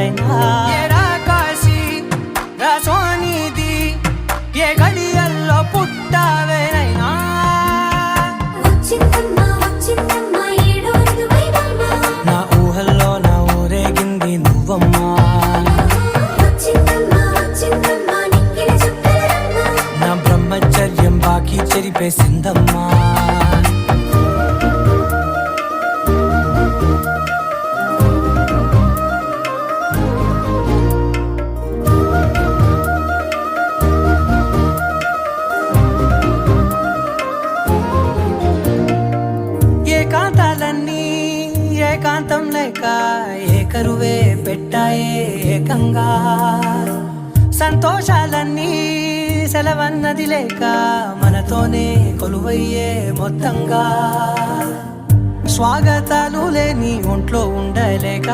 ఎదురైనా ఏరా కాశీ రా సోనిది ఏ గడియల్లో పుట్టావేనైనా నా ఊహల్లో నా ఊరేగింది నువ్వమ్మా నా బ్రహ్మచర్యం బాకీ చెరిపేసిందమ్మా ఏకాంతాలన్నీ ఏకాంతం లేక ఏకరువే పెట్టాయే ఏకంగా సంతోషాలన్నీ సెలవన్నది లేక మనతోనే కొలువయ్యే మొత్తంగా స్వాగతాలు లేని ఒంట్లో ఉండలేక